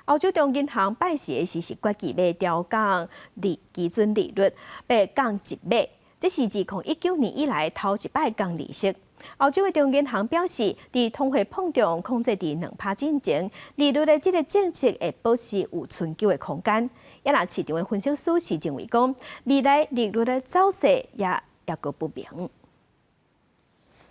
欧洲中银行拜四实施决议，要调降基准利率，要降1码，这是自2019年以来头一摆降利息。欧洲的中银行表示，伫通货膨胀控制伫2%之前，利率的这个政策会保持有存求的空间。也让市场的分析师是认为讲，未来利率的走势也个不明。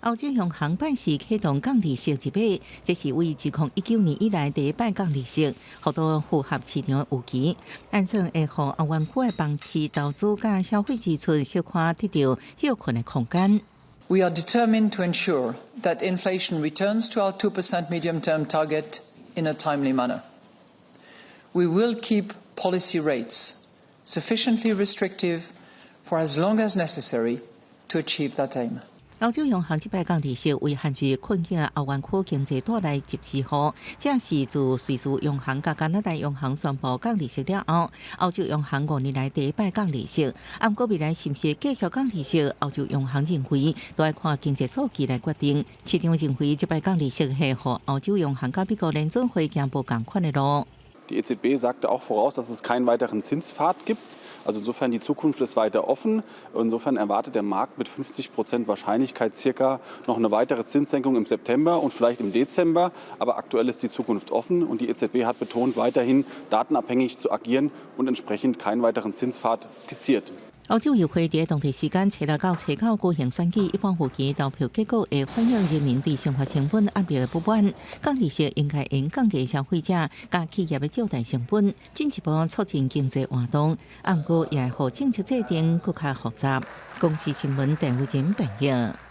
欧洲央行办事启动降利息1码，这是为自2019年以来第一摆降利息，好多符合市场的预期。按算会互欧元区的房市投资甲消费支出小可得到休困的空间。We are determined to ensure that inflation returns to our 2% medium-term target in a timely manner. We will keep policy rates sufficiently restrictive for as long as necessary to achieve that aim. 欧洲央行这摆降利息为限制困境的欧元区经济带来及时雨，这是自瑞士央行甲加拿大央行宣布降利息了后，欧洲央行5年来第一摆降利息。不过未来是不是继续降利息，欧洲央行认为都要看经济数据来决定。市场认为这摆降利息是和欧洲央行甲美国联准会行无同款的路。Die EZB sagte auch voraus, dass es keinen weiteren Zinspfad gibt. Also insofern die Zukunft ist weiter offen. Insofern erwartet der Markt mit 50% Wahrscheinlichkeit circa noch eine weitere Zinssenkung im September und vielleicht im Dezember. Aber aktuell ist die Zukunft offen und die EZB hat betont, weiterhin datenabhängig zu agieren und entsprechend keinen weiteren Zinspfad skizziert. 欧洲议会伫当地时间7日到7号举行选举，一般预期投票结果会反映人民对生活成本压力的不满。降利息应该用降低消费者甲企业的借贷成本，进一步促进经济活动。不过也会互政策制定更加复杂。公司新闻陈慧珍报道。